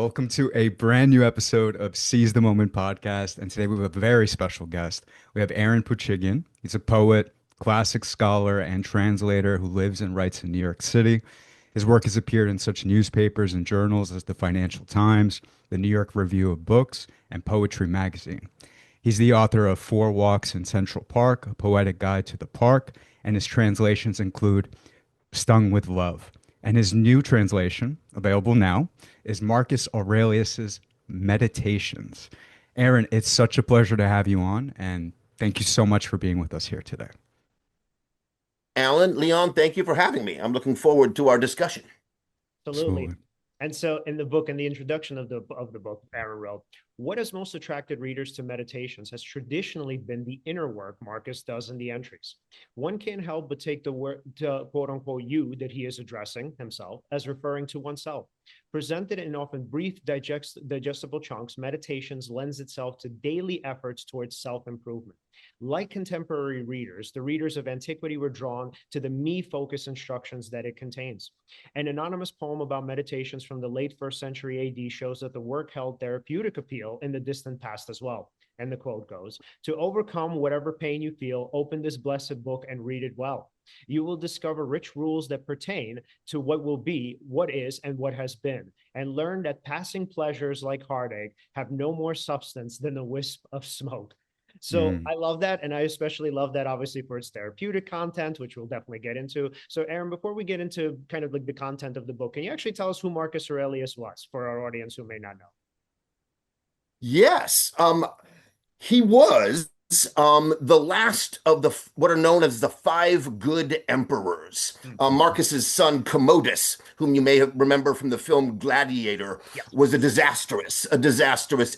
Welcome to a brand new episode of Seize the Moment podcast. And today we have a very special guest. We have Aaron Poochigian. He's a poet, classic scholar, and translator who lives and writes in New York City. His work has appeared in such newspapers and journals as the Financial Times, the New York Review of Books, and Poetry magazine. He's the author of Four Walks in Central Park, A Poetic Guide to the Park, and his translations include Stung with Love. And his new translation, available now, is Marcus Aurelius's Meditations. Aaron, it's such a pleasure to have you on, and thank you so much for being with us here today. Alan, Leon, thank you for having me. I'm looking forward to our discussion. Absolutely. Absolutely. And so in the book, in the introduction of the book, Aaron wrote, what has most attracted readers to Meditations has traditionally been the inner work Marcus does in the entries. One can't help but take the word, quote unquote, you that he is addressing himself as referring to oneself. Presented in often brief, digestible chunks, Meditations lends itself to daily efforts towards self-improvement. Like contemporary readers, the readers of antiquity were drawn to the me-focused instructions that it contains. An anonymous poem about meditations from the late 1st century AD shows that the work held therapeutic appeal in the distant past as well. And the quote goes, "To overcome whatever pain you feel, open this blessed book and read it well. You will discover rich rules that pertain to what will be, what is, and what has been, and learn that passing pleasures like heartache have no more substance than the wisp of smoke." So Mm. I love that. And I especially love that, obviously, for its therapeutic content, which we'll definitely get into. So, Aaron, before we get into kind of like the content of the book, can you actually tell us who Marcus Aurelius was for our audience who may not know? Yes, he was the last of the what are known as the five good emperors. Marcus's son Commodus, whom you may remember from the film Gladiator, Yeah. was a disastrous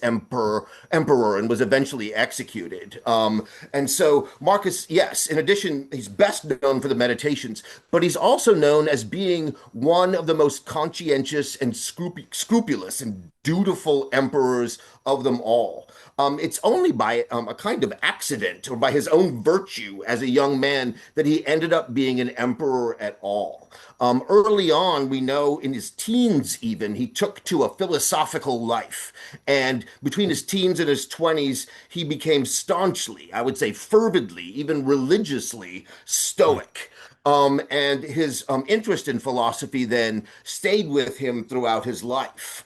emperor, and was eventually executed. And so Marcus, yes, in addition, he's best known for the Meditations, but he's also known as being one of the most conscientious and scrupulous and dutiful emperors of them all. It's only by a kind of accident or by his own virtue as a young man that he ended up being an emperor at all. Early on, we know in his teens even, he took to a philosophical life. And between his teens and his 20s, he became staunchly, I would say fervidly, even religiously Stoic. And his interest in philosophy then stayed with him throughout his life.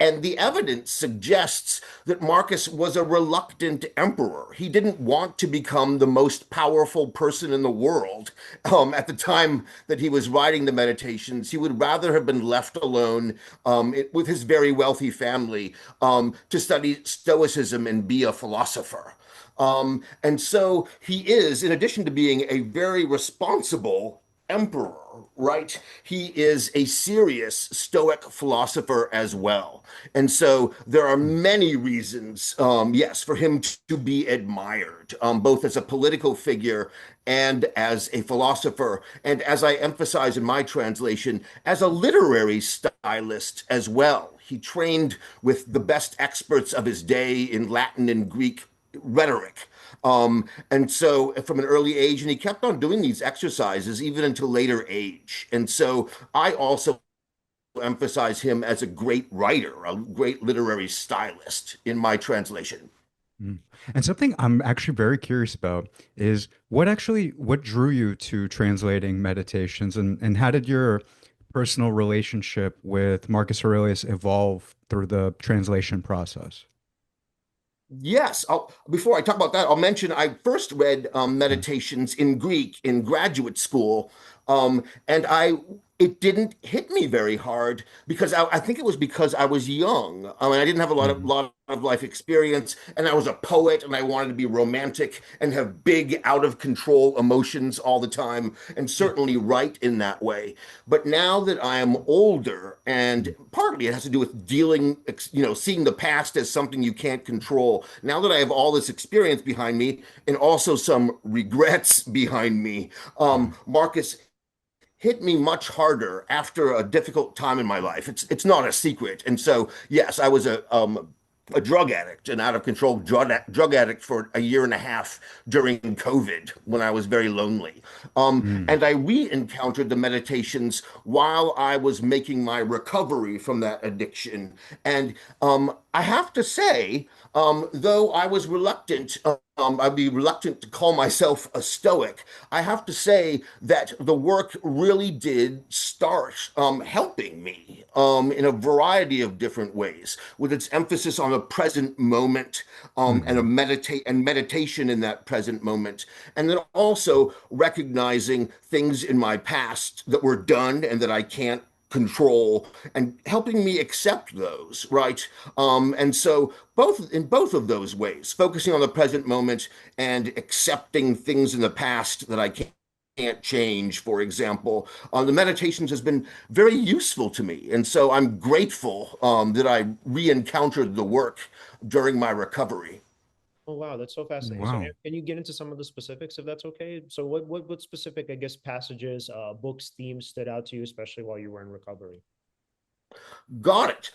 And the evidence suggests that Marcus was a reluctant emperor. He didn't want to become the most powerful person in the world. At the time that he was writing the Meditations, he would rather have been left alone with his very wealthy family to study Stoicism and be a philosopher. And so he is, in addition to being a very responsible emperor, right? He is a serious Stoic philosopher as well. And so there are many reasons, yes, for him to be admired, both as a political figure and as a philosopher. And as I emphasize in my translation, as a literary stylist as well. He trained with the best experts of his day in Latin and Greek rhetoric. And so from an early age, and he kept on doing these exercises even until later age. And so I also emphasize him as a great writer, a great literary stylist in my translation. Mm. And something I'm actually very curious about is what drew you to translating Meditations, and how did your personal relationship with Marcus Aurelius evolve through the translation process? Yes. Before I talk about that, I'll mention I first read Mm. Meditations in Greek in graduate school, and it didn't hit me very hard because I think it was because I was young. And I didn't have a Mhm. lot of life experience, and I was a poet, and I wanted to be romantic and have big, out of control emotions all the time, and certainly write in that way. But now that I am older, and partly it has to do with seeing the past as something you can't control. Now that I have all this experience behind me and also some regrets behind me, Mhm. Marcus hit me much harder after a difficult time in my life. It's not a secret. And so, yes, I was a drug addict, an out of control drug addict for a year and a half during COVID when I was very lonely. Mm. And I re encountered the meditations while I was making my recovery from that addiction. And I have to say, though I was reluctant, I'd be reluctant to call myself a Stoic. I have to say that the work really did start helping me in a variety of different ways, with its emphasis on a present moment and a Mhm. meditation in that present moment, and then also recognizing things in my past that were done and that I can't control, and helping me accept those, right? And so both of those ways, focusing on the present moment and accepting things in the past that I can't change, for example, the meditations has been very useful to me. And so I'm grateful that I re-encountered the work during my recovery. Oh wow, that's so fascinating. So Wow. can you get into some of the specifics if that's okay? So what specific, I guess, passages, books, themes stood out to you, especially while you were in recovery? Got it.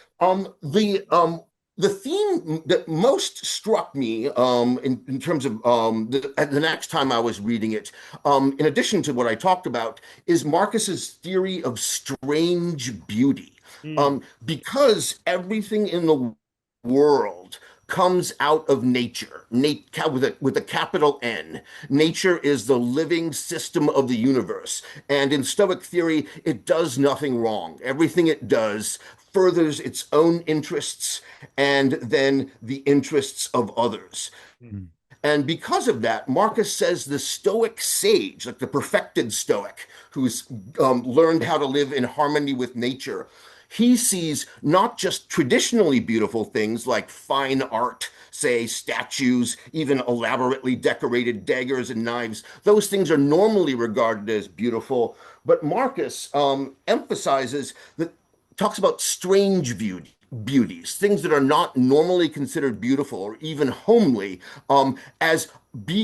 The theme that most struck me in terms of the next time I was reading it, in addition to what I talked about, is Marcus's theory of strange beauty. Mm, Because everything in the world comes out of nature, with a capital N. Nature is the living system of the universe. And in Stoic theory, it does nothing wrong. Everything it does furthers its own interests and then the interests of others. mm, Mm. And because of that, Marcus says the Stoic sage, like the perfected Stoic, who's learned how to live in harmony with nature, he sees not just traditionally beautiful things like fine art, say statues, even elaborately decorated daggers and knives. Those things are normally regarded as beautiful. But Marcus emphasizes that, talks about strange beauties, things that are not normally considered beautiful or even homely, as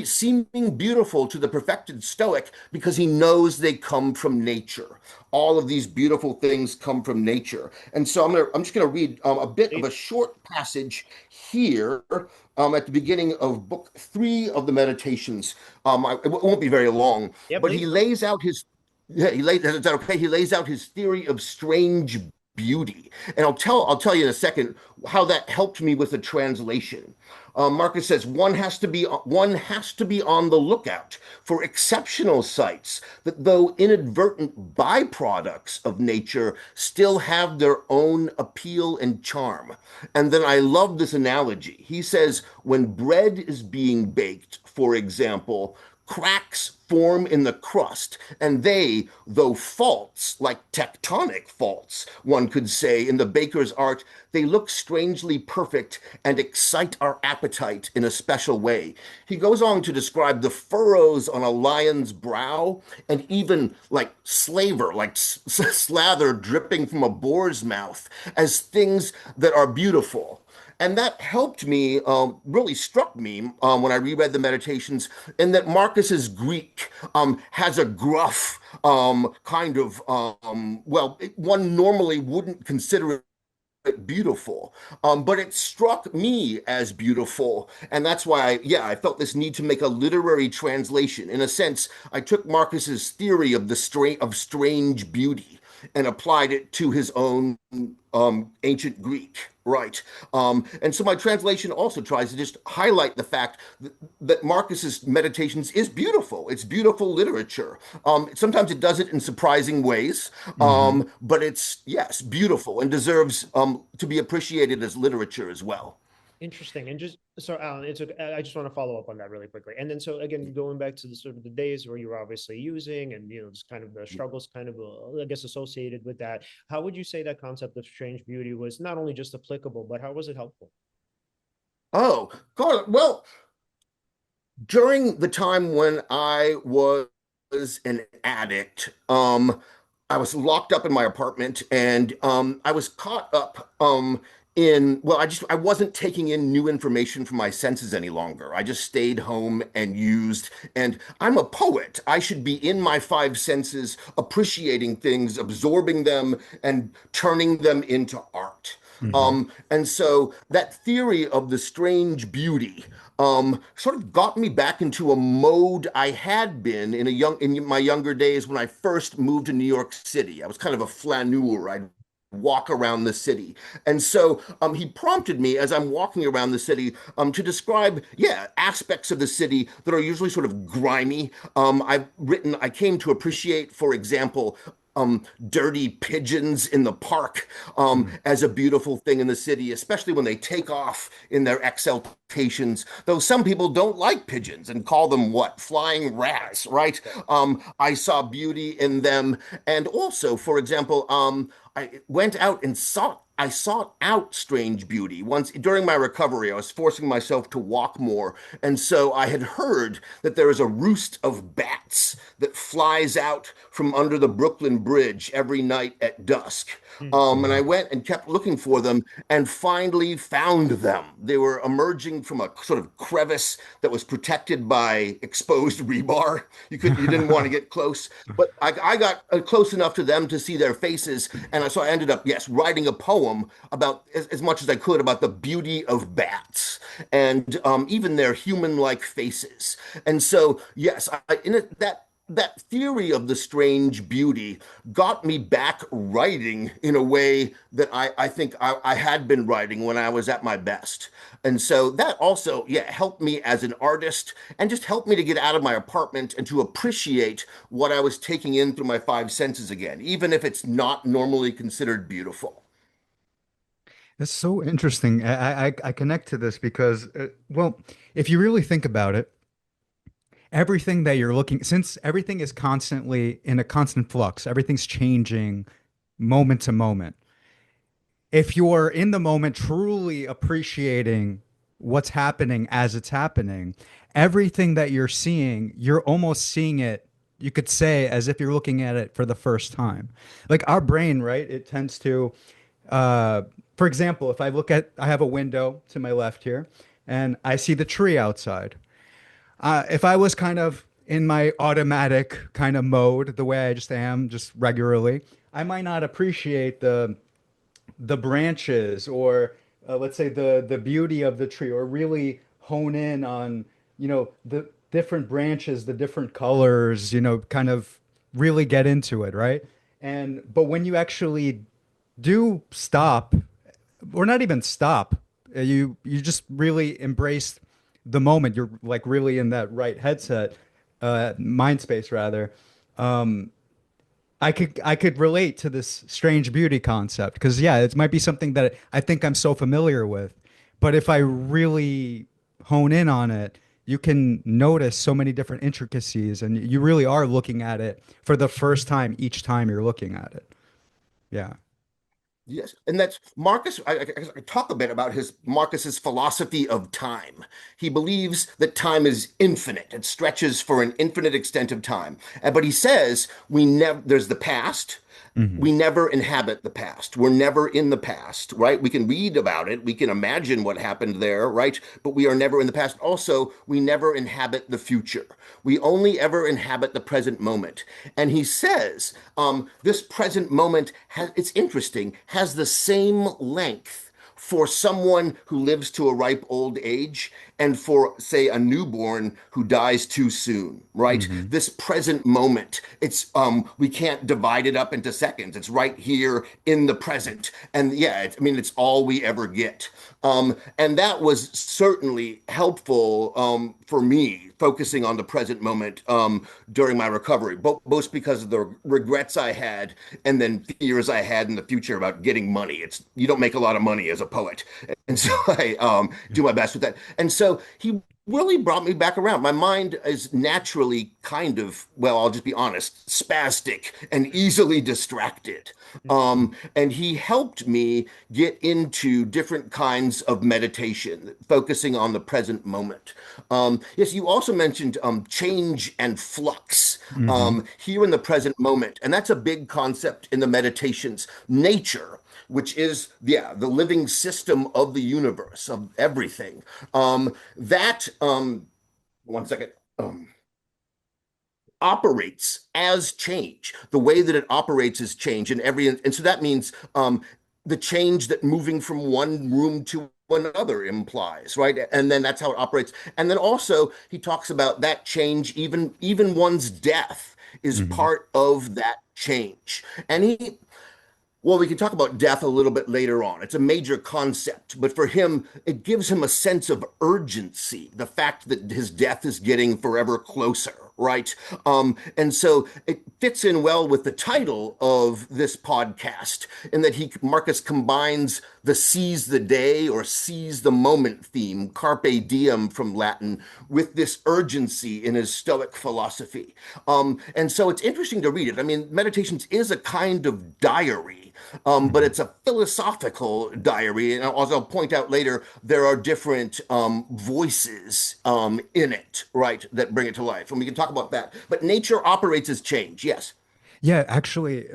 seeming beautiful to the perfected Stoic because he knows they come from nature. All of these beautiful things come from nature, and so I'm just gonna read a bit of a please. short passage here at the beginning of book 3 of the Meditations. It won't be very long, Yeah, but he please. lays out his yeah, is that okay? He lays out his theory of strange beauty. And I'll tell you in a second how that helped me with the translation. Marcus says one has to be on the lookout for exceptional sights that, though inadvertent byproducts of nature, still have their own appeal and charm. And then I love this analogy. He says when bread is being baked, for example, cracks form in the crust, and they, though faults, like tectonic faults, one could say, in the baker's art, they look strangely perfect and excite our appetite in a special way. He goes on to describe the furrows on a lion's brow, and even like slaver, like slather dripping from a boar's mouth, as things that are beautiful. And that helped me, really struck me when I reread the Meditations, in that Marcus's Greek has a gruff kind of, one normally wouldn't consider it beautiful, but it struck me as beautiful, and that's why I felt this need to make a literary translation. In a sense, I took Marcus's theory of of strange beauty and applied it to his own ancient Greek, right? And so my translation also tries to just highlight the fact that Marcus's Meditations is beautiful. It's beautiful literature. Sometimes it does it in surprising ways, Mhm. but it's, yes, beautiful and deserves to be appreciated as literature as well. Interesting. And just so Alan, it's okay. I just want to follow up on that really quickly. And then so again, going back to the sort of the days where you were obviously using and just kind of the struggles kind of I guess associated with that. How would you say that concept of strange beauty was not only just applicable, but how was it helpful? Oh, God. Well, during the time when I was an addict, I was locked up in my apartment, and I was caught up I wasn't taking in new information from my senses any longer. I just stayed home and used, and I'm a poet. I should be in my five senses, appreciating things, absorbing them, and turning them into art. Hmm. And so that theory of the strange beauty sort of got me back into a mode I had been in my younger days when I first moved to New York City. I was kind of a flaneur. I'd walk around the city. And so he prompted me as I'm walking around the city to describe, yeah, aspects of the city that are usually sort of grimy. I came to appreciate, for example, dirty pigeons in the park as a beautiful thing in the city, especially when they take off in their exaltations. Though some people don't like pigeons and call them what? Flying rats, right? I saw beauty in them. And also, for example, I went out and I sought out strange beauty. Once during my recovery, I was forcing myself to walk more. And so I had heard that there is a roost of bats that flies out from under the Brooklyn Bridge every night at dusk. And I Wow. went and kept looking for them and finally found them. They were emerging from a sort of crevice that was protected by exposed rebar. You didn't want to get close, but I got close enough to them to see their faces, and so I ended up, yes, writing a poem about as much as I could about the beauty of bats and even their human-like faces. And so, yes, that theory of the strange beauty got me back writing in a way that I think I had been writing when I was at my best. And so that also, yeah, helped me as an artist and just helped me to get out of my apartment and to appreciate what I was taking in through my five senses again, even if it's not normally considered beautiful. It's so interesting. I connect to this because, well, if you really think about it, everything that you're looking, since everything is constantly in a constant flux, everything's changing moment to moment. If you're in the moment truly appreciating what's happening as it's happening, everything that you're seeing, you're almost seeing it, you could say, as if you're looking at it for the first time. Like our brain, right? It tends to, uh, for example, if I have a window to my left here and I see the tree outside. If I was kind of in my automatic kind of mode, the way I just am, just regularly, I might not appreciate the branches or let's say the beauty of the tree or really hone in on the different branches, the different colors, kind of really get into it, right? And but when you actually do stop, or not even stop, you just really embrace the moment. You're like really in that right headset, mind space rather. um I could relate to this strange beauty concept because yeah, it might be something that I think I'm so familiar with, but if I really hone in on it, you can notice so many different intricacies, and you really are looking at it for the first time each time you're looking at it. Yeah. Yes, and that's Marcus. I talk a bit about his Marcus's philosophy of time. He believes that time is infinite; it stretches for an infinite extent of time. But he says we never. There's the past. Hmm. We never inhabit the past. We're never in the past, right? We can read about it. We can imagine what happened there, right? But we are never in the past. Also, we never inhabit the future. We only ever inhabit the present moment. And he says, this present moment it's interesting, has the same length for someone who lives to a ripe old age and for, say, a newborn who dies too soon, right? Hmm. This present moment, it's we can't divide it up into seconds. It's right here in the present. And yeah, I mean, it's all we ever get. And that was certainly helpful for me, focusing on the present moment during my recovery, both because of the regrets I had and then fears I had in the future about getting money. It's you don't make a lot of money as a poet, and so I do my best with that. And so he really brought me back around. My mind is naturally kind of, well, I'll just be honest, spastic and easily distracted. And he helped me get into different kinds of meditation, focusing on the present moment. Yes, you also mentioned change and flux Hmm. here in the present moment. And that's a big concept in the meditations. Nature, which is, yeah, the living system of the universe, of everything. That, one second. Operates as change. The way that it operates is change, and so that means the change that moving from one room to another implies, right? And then that's how it operates. And then also he talks about that change, even one's death is Hmm. part of that change. And he well, we can talk about death a little bit later on. It's a major concept, but for him, it gives him a sense of urgency, the fact that his death is getting forever closer, right? And so it fits in well with the title of this podcast, in that Marcus combines the seize the day or seize the moment theme, carpe diem from Latin, with this urgency in his Stoic philosophy. And so it's interesting to read it. I mean, Meditations is a kind of diary, but Hmm. it's a philosophical diary. And as I'll point out later, there are different voices in it, right, that bring it to life. And we can talk about that. But nature operates as change, yes. Yeah, actually,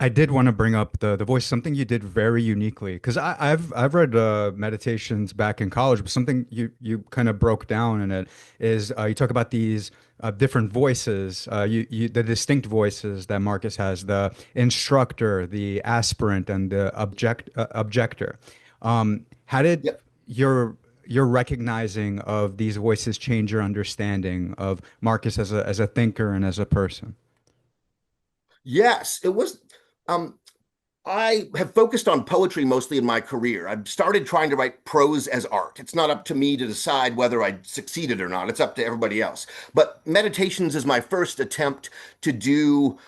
I did want to bring up the voice, something you did very uniquely, because I've read meditations back in college, but something you kind of broke down in it is you talk about these different voices, the distinct voices that Marcus has, the instructor, the aspirant, and the objector. How did Yep. your recognizing of these voices change your understanding of Marcus as a thinker and as a person? Yes, it was. Um, I have focused on poetry mostly in my career. I've started trying to write prose as art. It's not up to me to decide whether I succeeded or not. It's up to everybody else. But Meditations is my first attempt to do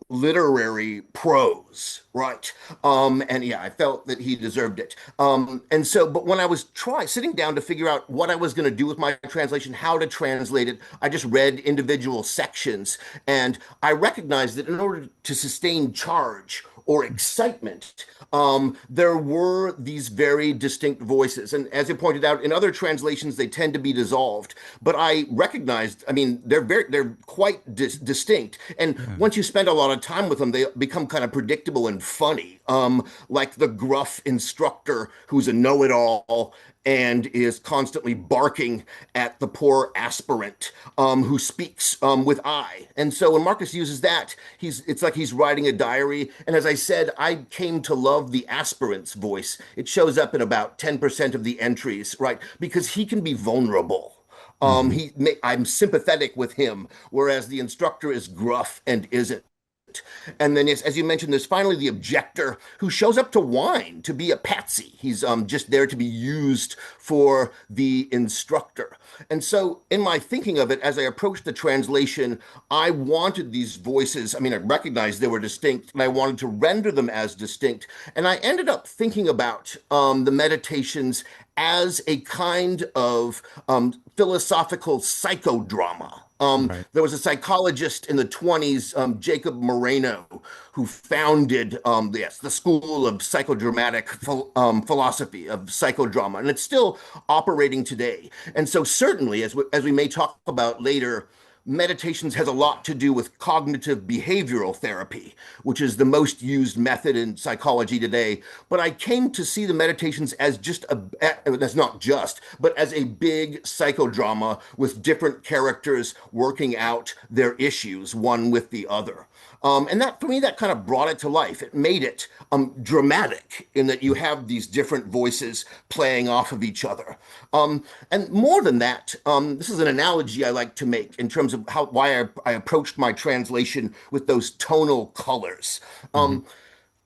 literary prose, right? And yeah, I felt that he deserved it. And so, but when I was sitting down to figure out what I was going to do with my translation, how to translate it, I just read individual sections, and I recognized that in order to sustain charge or excitement, there were these very distinct voices. And as you pointed out, in other translations, they tend to be dissolved. But I recognized, I mean, they're quite distinct. And Yeah. once you spend a lot of time with them, they become kind of predictable and funny. Like the gruff instructor who's a know-it-all and is constantly barking at the poor aspirant who speaks with I. And so when Marcus uses that, it's like he's writing a diary. And as I said, I came to love the aspirant's voice. It shows up in about 10% of the entries, right? Because he can be vulnerable. Hmm. I'm sympathetic with him, whereas the instructor is gruff and isn't. And then, as you mentioned, there's finally the objector who shows up to whine, to be a patsy. He's just there to be used for the instructor. And so, in my thinking of it, as I approached the translation, I wanted these voices. I mean, I recognized they were distinct, and I wanted to render them as distinct. And I ended up thinking about the meditations as a kind of philosophical psychodrama. Right. There was a psychologist in the 20s, Jacob Moreno, who founded the school of psychodramatic philosophy of psychodrama, and it's still operating today. And so, certainly, as we may talk about later, Meditations has a lot to do with cognitive behavioral therapy, which is the most used method in psychology today. But I came to see the Meditations as that's not just, but as a big psychodrama with different characters working out their issues one with the other. And that, for me, that kind of brought it to life. It made it dramatic in that you have these different voices playing off of each other. And more than that, this is an analogy I like to make in terms of why I approached my translation with those tonal colors. Hmm.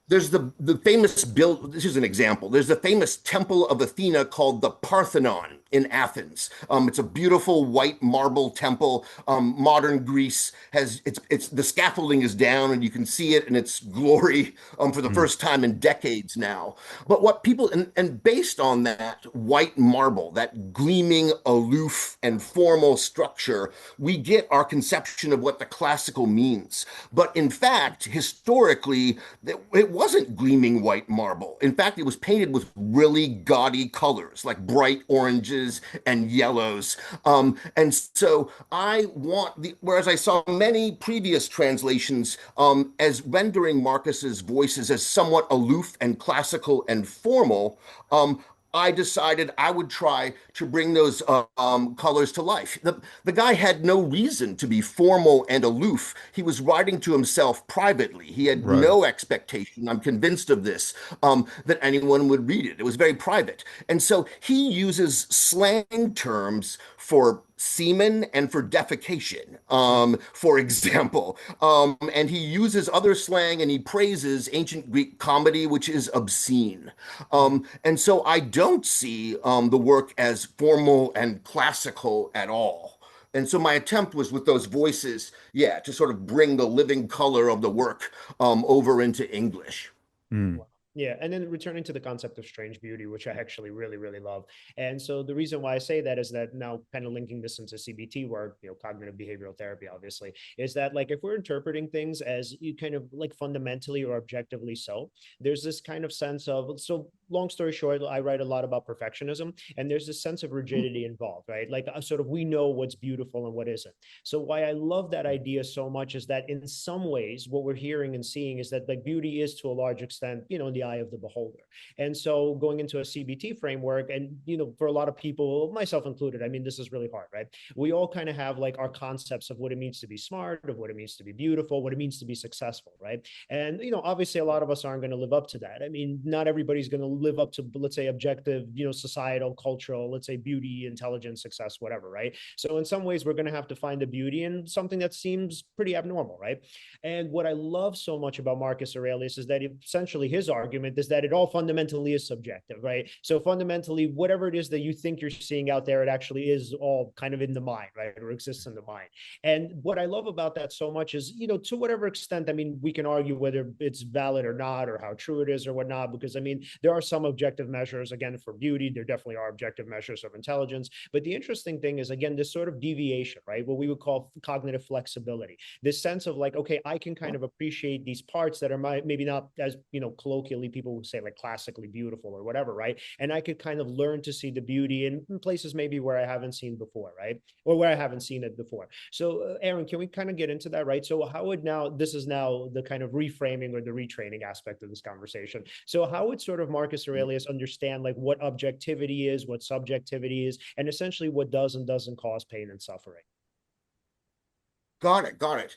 There's the famous build. This is an example. There's the famous temple of Athena called the Parthenon in Athens. It's a beautiful white marble temple. Modern Greece has it's the scaffolding is down and you can see it in its glory for the Hmm. first time in decades now. But what people and based on that white marble, that gleaming, aloof, and formal structure, we get our conception of what the classical means. But in fact, historically, it wasn't gleaming white marble. In fact, it was painted with really gaudy colors like bright oranges and yellows. And so whereas I saw many previous translations as rendering Marcus's voices as somewhat aloof and classical and formal, I decided I would try to bring those colors to life. The guy had no reason to be formal and aloof. He was writing to himself privately. He had Right. no expectation, I'm convinced of this, that anyone would read it. It was very private. And so he uses slang terms for semen and for defecation, for example. And he uses other slang and he praises ancient Greek comedy, which is obscene. And so I don't see the work as formal and classical at all. And so my attempt was with those voices, yeah, to sort of bring the living color of the work over into English. Mm. Wow. Yeah, and then returning to the concept of strange beauty, which I actually really, really love. And so the reason why I say that is that now kind of linking this into CBT work, cognitive behavioral therapy, obviously, is that like if we're interpreting things as you kind of like fundamentally or objectively so, there's this kind of sense of, so long story short, I write a lot about perfectionism, and there's this sense of rigidity involved, right? Like sort of we know what's beautiful and what isn't. So why I love that idea so much is that in some ways, what we're hearing and seeing is that like beauty is to a large extent, in the eye of the beholder. And so going into a CBT framework, and for a lot of people, myself included, I mean, this is really hard, right? We all kind of have like our concepts of what it means to be smart, of what it means to be beautiful, what it means to be successful, right? And obviously a lot of us aren't going to live up to that. I mean, not everybody's going to live up to, let's say, objective, societal, cultural, let's say beauty, intelligence, success, whatever, right? So in some ways, we're going to have to find the beauty in something that seems pretty abnormal, right? And what I love so much about Marcus Aurelius is that essentially his argument is that it all fundamentally is subjective, right? So fundamentally, whatever it is that you think you're seeing out there, it actually is all kind of in the mind, right? Or exists in the mind. And what I love about that so much is, to whatever extent, I mean, we can argue whether it's valid or not, or how true it is or whatnot, because I mean, there are some objective measures, again, for beauty. There definitely are objective measures of intelligence. But the interesting thing is, again, this sort of deviation, right? What we would call cognitive flexibility, this sense of like, okay, I can kind of appreciate these parts that are maybe not as, colloquially people would say like classically beautiful or whatever, right? And I could kind of learn to see the beauty in places maybe where I haven't seen before, right? Or where I haven't seen it before. So Aaron, can we kind of get into that, right? So how would now, this is now the kind of reframing or the retraining aspect of this conversation. So how would sort of Marcus Aurelius understand like what objectivity is, what subjectivity is, and essentially what does and doesn't cause pain and suffering? Got it, got it.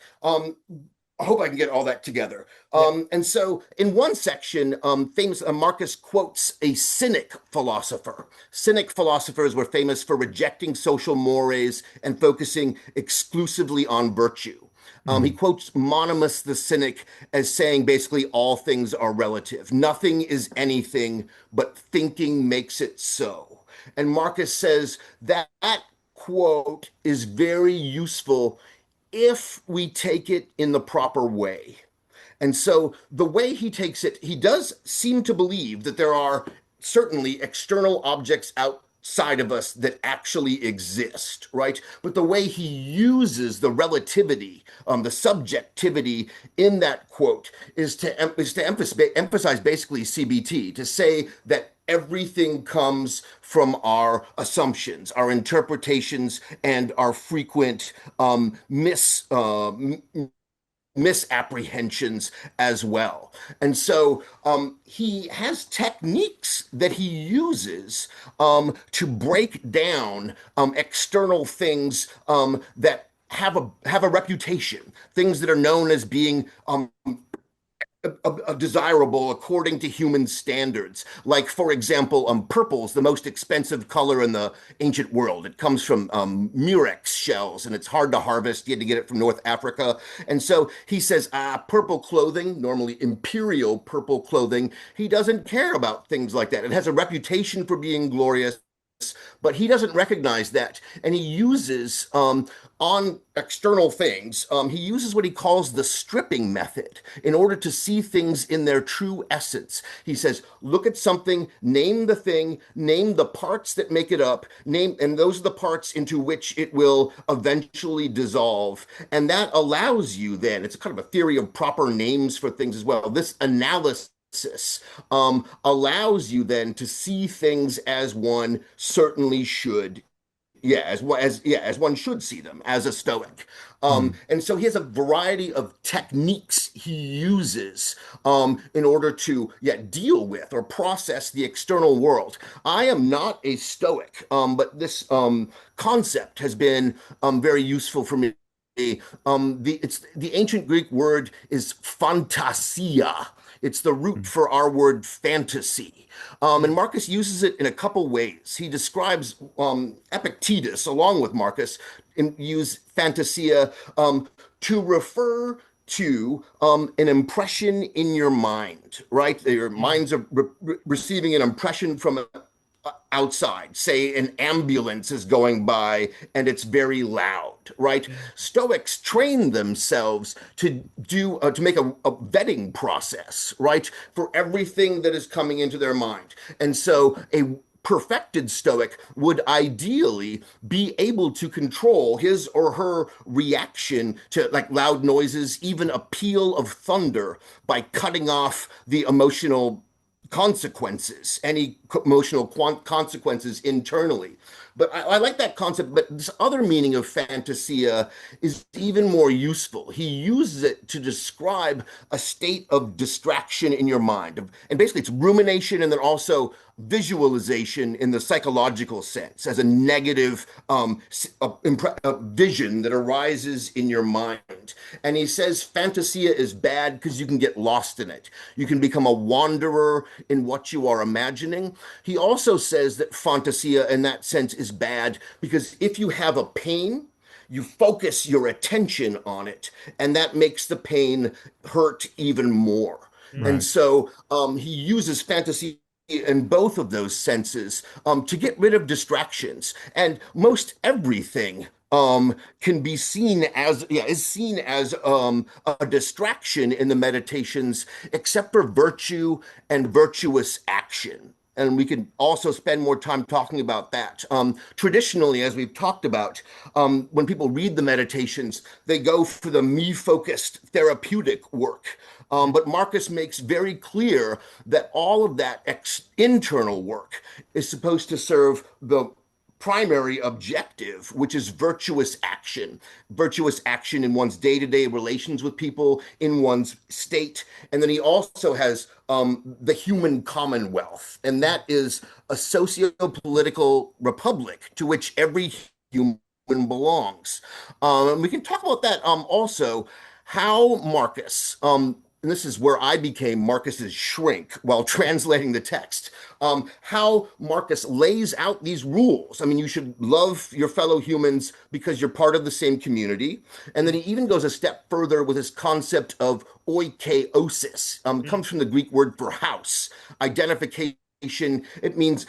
I hope I can get all that together. Yeah. And so, in one section, famous Marcus quotes a Cynic philosopher. Cynic philosophers were famous for rejecting social mores and focusing exclusively on virtue. He Mm. quotes Monimus the Cynic as saying basically all things are relative. Nothing is anything, but thinking makes it so. And Marcus says that quote is very useful if we take it in the proper way. And so the way he takes it, he does seem to believe that there are certainly external objects outside of us that actually exist, right? But the way he uses the relativity, the subjectivity in that quote is to emphasize basically CBT, to say that everything comes from our assumptions, our interpretations, and our frequent misapprehensions as well. And so he has techniques that he uses to break down external things that have a reputation, things that are known as being desirable according to human standards. Like, for example, purple is the most expensive color in the ancient world. It comes from murex shells, and it's hard to harvest. You had to get it from North Africa. And so he says, purple clothing, normally imperial purple clothing, he doesn't care about things like that. It has a reputation for being glorious, but he doesn't recognize that. And he uses on external things, he uses what he calls the stripping method in order to see things in their true essence. He says, look at something, name the thing, name the parts that make it up, and those are the parts into which it will eventually dissolve. And that allows you then, it's a kind of a theory of proper names for things as well. This analysis allows you then to see things as one certainly should yeah, as one should see them, as a Stoic. Mm. And so he has a variety of techniques he uses in order to deal with or process the external world. I am not a Stoic, but this concept has been very useful for me. The ancient Greek word is fantasia. It's the root Mm. for our word fantasy. And Mm. Marcus uses it in a couple ways. He describes Epictetus, along with Marcus, use fantasia to refer to an impression in your mind, right? Your Mm. minds are receiving an impression from outside. Say an ambulance is going by and it's very loud, right? Mm. Stoics train themselves to make a vetting process, right, for everything that is coming into their mind. And so a perfected Stoic would ideally be able to control his or her reaction to like loud noises, even a peal of thunder, by cutting off the emotional consequences, any emotional consequences internally. But I like that concept. But this other meaning of fantasia is even more useful. He uses it to describe a state of distraction in your mind. And basically, it's rumination and then also visualization in the psychological sense as a negative vision that arises in your mind. And he says fantasia is bad because you can get lost in it. You can become a wanderer in what you are imagining. He also says that fantasia in that sense is bad because if you have a pain, you focus your attention on it, and that makes the pain hurt even more. And Right. Mm. so he uses fantasy in both of those senses to get rid of distractions. And most everything can be seen as is seen as a distraction in the meditations, except for virtue and virtuous action. And we can also spend more time talking about that. Traditionally, as we've talked about, when people read the meditations, they go for the me-focused therapeutic work. Mm. But Marcus makes very clear that all of that internal work is supposed to serve the primary objective, which is virtuous action in one's day-to-day relations with people, in one's state. And then he also has the human commonwealth, and that is a socio-political republic to which every human belongs. And we can talk about that also, how Marcus, and this is where I became Marcus's shrink while translating the text, how Marcus lays out these rules. I mean, you should love your fellow humans because you're part of the same community. And then he even goes a step further with his concept of oikoiosis. Mm. Comes from the Greek word for house, identification. It means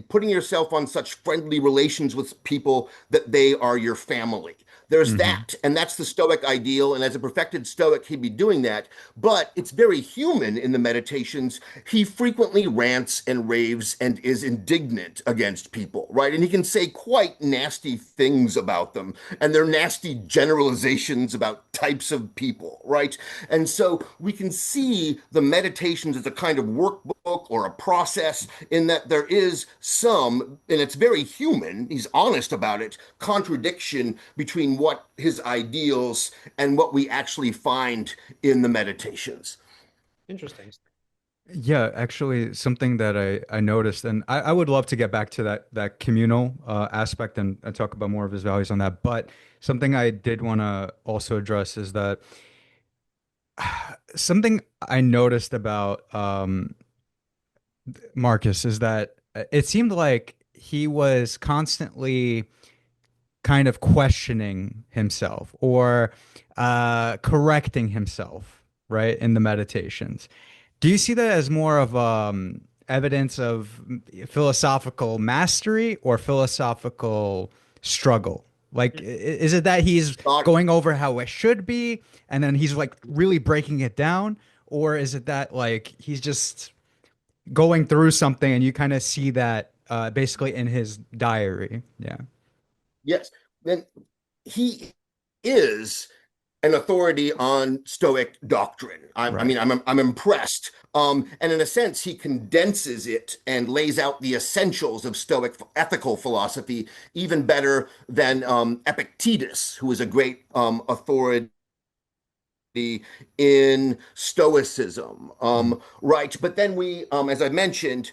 putting yourself on such friendly relations with people that they are your family. There's Hmm. that, and that's the Stoic ideal. And as a perfected Stoic, he'd be doing that. But it's very human in the meditations. He frequently rants and raves and is indignant against people, right? And he can say quite nasty things about them, and they're nasty generalizations about types of people, right? And so we can see the meditations as a kind of workbook or a process in that there is some, and it's very human, he's honest about it, contradiction between what his ideals and what we actually find in the meditations. Interesting. Yeah, actually, something that I noticed, and I would love to get back to that communal aspect and talk about more of his values on that. But something I did want to also address is that something I noticed about Marcus is that it seemed like he was constantly kind of questioning himself or correcting himself, right, in the meditations. Do you see that as more of evidence of philosophical mastery or philosophical struggle? Like, is it that he's God, going over how it should be and then he's like really breaking it down? Or is it that like he's just going through something and you kind of see that basically in his diary? Yeah. yes, then he is. an authority on Stoic doctrine. I Right. mean, I'm impressed. And in a sense, he condenses it and lays out the essentials of Stoic ethical philosophy even better than Epictetus, who is a great authority in Stoicism, Mm. right? But then as I mentioned,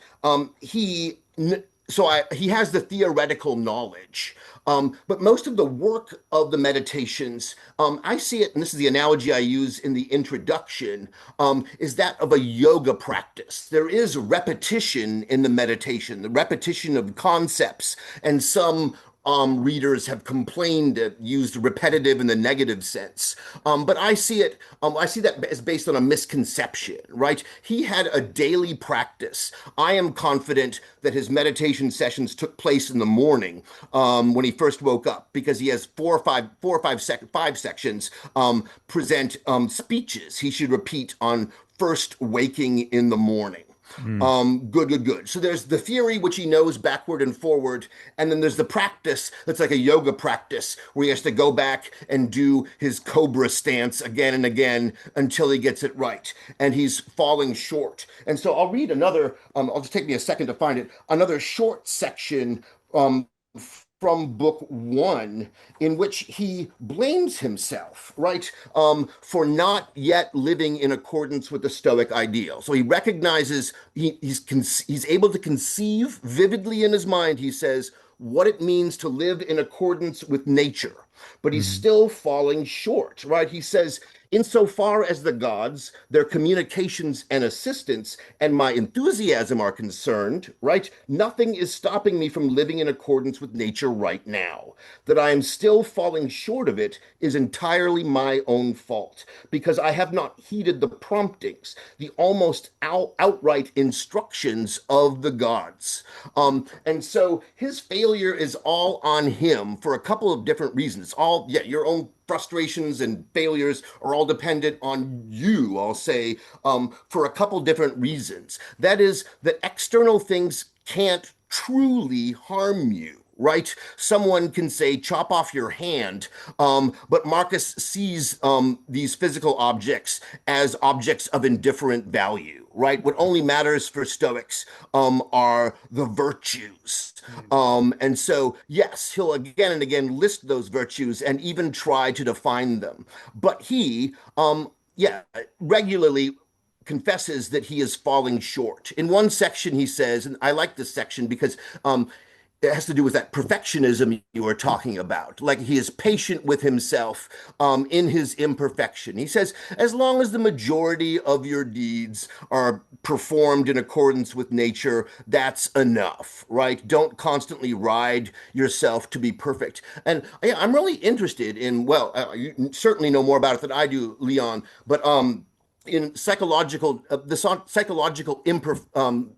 he has the theoretical knowledge, but most of the work of the meditations, I see it, and this is the analogy I use in the introduction, is that of a yoga practice. There is repetition in the meditation, the repetition of concepts, and some readers have complained that used repetitive in the negative sense. But I see that as based on a misconception, right? He had a daily practice. I am confident that his meditation sessions took place in the morning when he first woke up, because he has five sections present speeches he should repeat on first waking in the morning. Mm. Good. So there's the theory, which he knows backward and forward, and then there's the practice that's like a yoga practice where he has to go back and do his cobra stance again and again until he gets it right, and he's falling short. And so I'll read another. I'll just take me a second to find it. Another short section. Um, from book one, in which he blames himself, right, for not yet living in accordance with the Stoic ideal. So he recognizes he's able to conceive vividly in his mind, he says, what it means to live in accordance with nature, but he's Mm. still falling short, right? He says, insofar as the gods, their communications and assistance, and my enthusiasm are concerned, right? Nothing is stopping me from living in accordance with nature right now. That I am still falling short of it is entirely my own fault, because I have not heeded the promptings, the almost outright instructions of the gods. And so his failure is all on him for a couple of different reasons. All, yeah, your own frustrations and failures are all dependent on you, I'll say, for a couple different reasons. That is, that external things can't truly harm you. Right? Someone can say, chop off your hand, but Marcus sees these physical objects as objects of indifferent value, right? What only matters for Stoics are the virtues. Mm. And so, yes, he'll again and again list those virtues and even try to define them. But yeah, regularly confesses that he is falling short. In one section, he says, and I like this section because it has to do with that perfectionism you were talking about. Like, he is patient with himself in his imperfection. He says, as long as the majority of your deeds are performed in accordance with nature, that's enough, right? Don't constantly ride yourself to be perfect. And yeah, I'm really interested in, well, you certainly know more about it than I do, Leon, but in psychological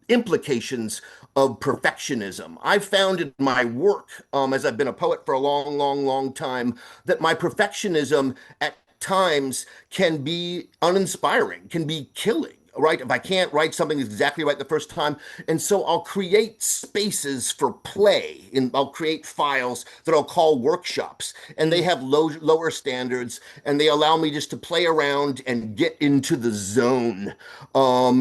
implications of perfectionism. I've found in my work, as I've been a poet for a long time, that my perfectionism at times can be uninspiring, can be killing. Right? If I can't write something exactly right the first time. And so I'll create spaces for play, and I'll create files that I'll call workshops. And they Mm. have lower standards, and they allow me just to play around and get into the zone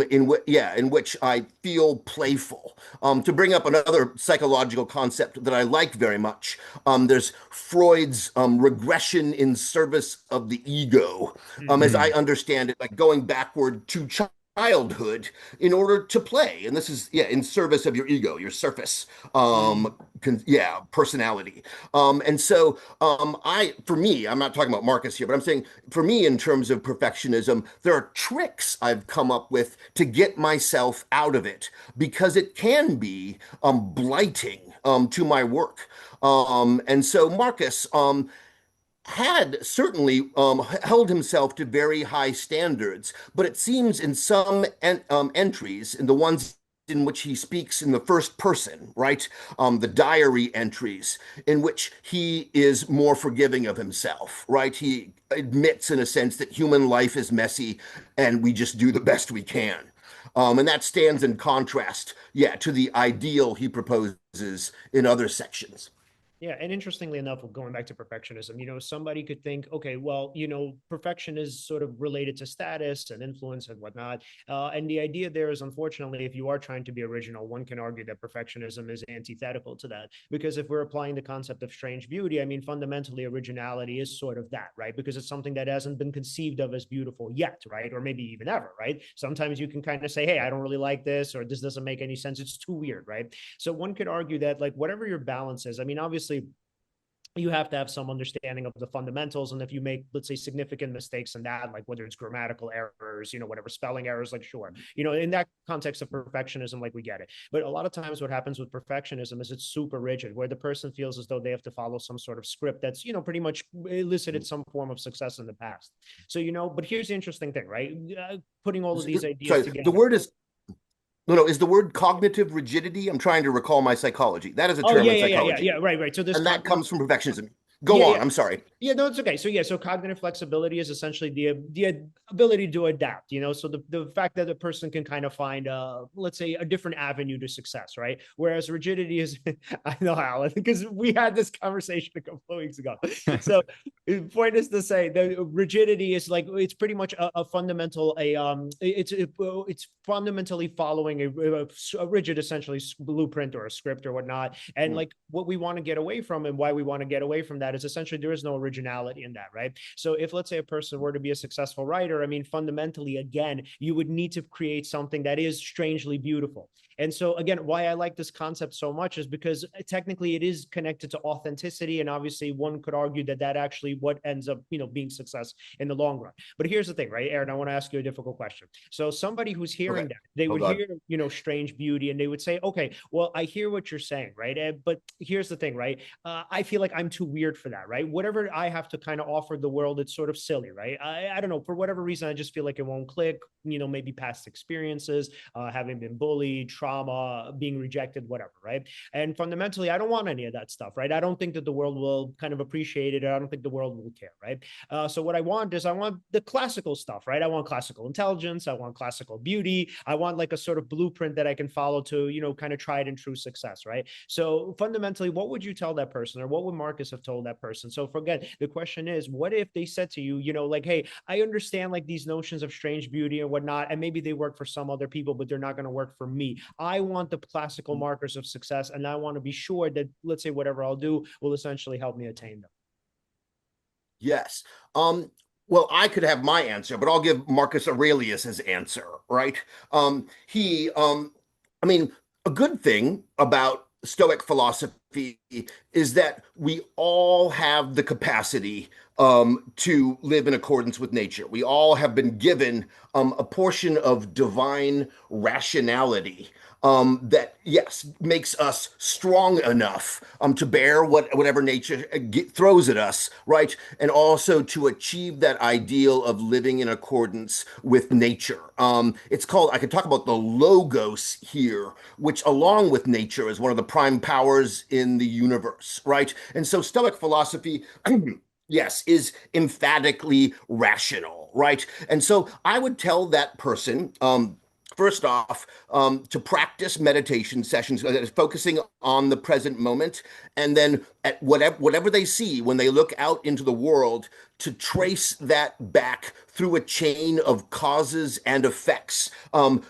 in which I feel playful. To bring up another psychological concept that I like very much, there's Freud's regression in service of the ego, Mm. as I Mm. understand it, like going backward to childhood in order to play. And this is, yeah, in service of your ego, your surface, Mm. personality. And so for me, I'm not talking about Marcus here, but I'm saying for me, in terms of perfectionism, there are tricks I've come up with to get myself out of it, because it can be blighting to my work. And so Marcus, had certainly held himself to very high standards, but it seems in some entries, in the ones in which he speaks in the first person, right? The diary entries, in which he is more forgiving of himself, right? He admits, in a sense, that human life is messy and we just do the best we can. And that stands in contrast, yeah, to the ideal he proposes in other sections. Yeah, and interestingly enough, going back to perfectionism, somebody could think, okay, well, perfection is sort of related to status and influence and whatnot. And the idea there is, unfortunately, if you are trying to be original, one can argue that perfectionism is antithetical to that. Because if we're applying the concept of strange beauty, I mean, fundamentally, originality is sort of that, right? Because it's something that hasn't been conceived of as beautiful yet, right? Or maybe even ever, right? Sometimes you can kind of say, hey, I don't really like this, or this doesn't make any sense. It's too weird, right? So one could argue that, like, whatever your balance is, I mean, obviously, you have to have some understanding of the fundamentals. And if you make, let's say, significant mistakes in that, like whether it's grammatical errors, whatever, spelling errors, like, sure, in that context of perfectionism, like, we get it. But a lot of times what happens with perfectionism is it's super rigid, where the person feels as though they have to follow some sort of script that's, pretty much elicited some form of success in the past. So, but here's the interesting thing, right? Putting all of these ideas Sorry, the together. word is no, is the word cognitive rigidity? I'm trying to recall my psychology. That is a Oh, term yeah, in yeah, yeah, yeah, psychology, yeah. Right. So this and that cognitive. comes from perfectionism. Go Yeah, on. yeah. I'm sorry. Yeah, no, it's okay. So yeah, so cognitive flexibility is essentially the ability to adapt, so the fact that a person can kind of find let's say, a different avenue to success, right? Whereas rigidity is I know, Alan, because we had this conversation a couple of weeks ago. So the point is to say that rigidity is like, it's pretty much a fundamental it's fundamentally following a rigid, essentially, blueprint or a script or whatnot. And like, what we want to get away from, and why we want to get away from that, is essentially there is no originality in that, right? So if, let's say, a person were to be a successful writer, I mean, fundamentally, again, you would need to create something that is strangely beautiful. And so again, why I like this concept so much is because technically it is connected to authenticity. And obviously one could argue that actually what ends up, being success in the long run. But here's the thing, right, Aaron, I want to ask you a difficult question. So somebody who's Okay. hearing that, they Oh would God. hear, strange beauty, and they would say, okay, well, I hear what you're saying, right? But here's the thing, right? I feel like I'm too weird for that, right? Whatever I have to kind of offer the world, it's sort of silly, right? I don't know, for whatever reason, I just feel like it won't click, maybe past experiences, having been bullied, trauma, being rejected, whatever, right? And fundamentally, I don't want any of that stuff, right? I don't think that the world will kind of appreciate it. I don't think the world will care, right? So what I want is, I want the classical stuff, right? I want classical intelligence. I want classical beauty. I want like a sort of blueprint that I can follow to, kind of tried and true success, right? So fundamentally, what would you tell that person, or what would Marcus have told that person? So forget, the question is, what if they said to you, like, hey, I understand like these notions of strange beauty and whatnot, and maybe they work for some other people, but they're not going to work for me. I want the classical markers of success, and I want to be sure that, let's say, whatever I'll do will essentially help me attain them. Yes. Well, I could have my answer, but I'll give Marcus Aurelius his answer, right? I mean, a good thing about Stoic philosophy is that we all have the capacity to live in accordance with nature. We all have been given a portion of divine rationality that, yes, makes us strong enough to bear whatever nature throws at us, right? And also to achieve that ideal of living in accordance with nature. It's called, I could talk about the logos here, which along with nature is one of the prime powers in the universe, right? And so Stoic philosophy yes, is emphatically rational, right? And so I would tell that person, first off, to practice meditation sessions, focusing on the present moment, and then at whatever they see when they look out into the world, to trace that back through a chain of causes and effects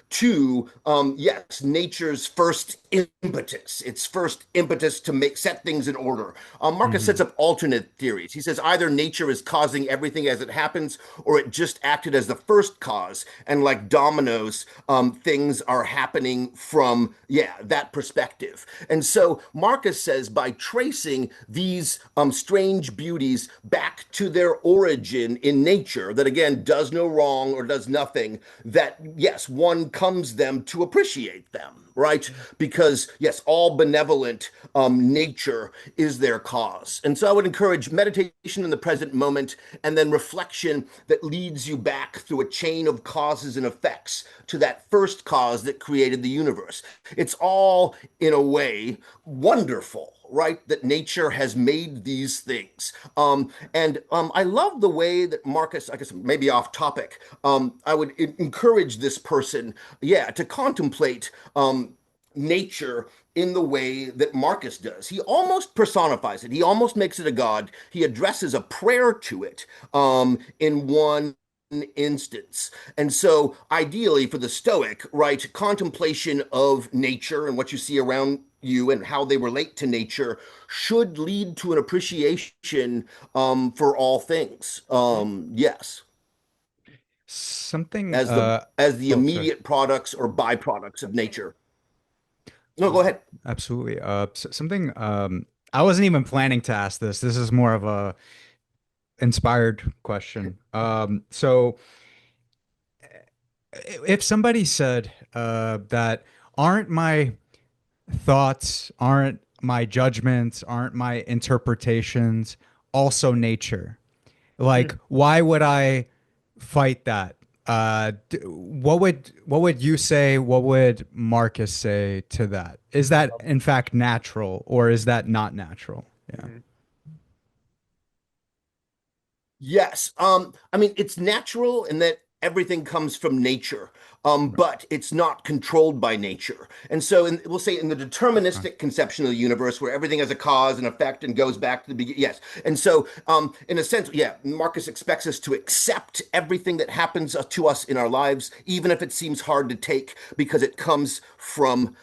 to yes, nature's first impetus, its first impetus to set things in order. Marcus sets up alternate theories. He says either nature is causing everything as it happens, or it just acted as the first cause, and like dominoes, things are happening from that perspective. And so Marcus says by tracing these strange beauties back to their origin in nature, that again does no wrong or does nothing, that yes, one comes them to appreciate them, right? Because yes, all benevolent nature is their cause. And so I would encourage meditation in the present moment, and then reflection that leads you back through a chain of causes and effects to that first cause that created the universe. It's all, in a way, wonderful, right? That nature has made these things. And I love the way that Marcus, I guess maybe off topic, I would encourage this person, to contemplate nature in the way that Marcus does. He almost personifies it. He almost makes it a god. He addresses a prayer to it in one instance. And so, ideally, for the Stoic, right, contemplation of nature and what you see around you and how they relate to nature should lead to an appreciation for all things. Yes, Something, as the oh, sorry. immediate products or byproducts of nature. No, go ahead. Absolutely. Something, I wasn't even planning to ask this. This is more of a inspired question. So if somebody said, that aren't my thoughts, aren't my judgments, aren't my interpretations also nature? Like, why would I fight that? What would you say? What would Marcus say to that? Is that in fact natural, or is that not natural? Yeah. Mhm. Yes. I mean, it's natural in that everything comes from nature, but it's not controlled by nature. And so we'll say in the Okay. deterministic conception of the universe, where everything has a cause and effect and goes back to the beginning. Yes. And so, in a sense, yeah, Marcus expects us to accept everything that happens to us in our lives, even if it seems hard to take because it comes from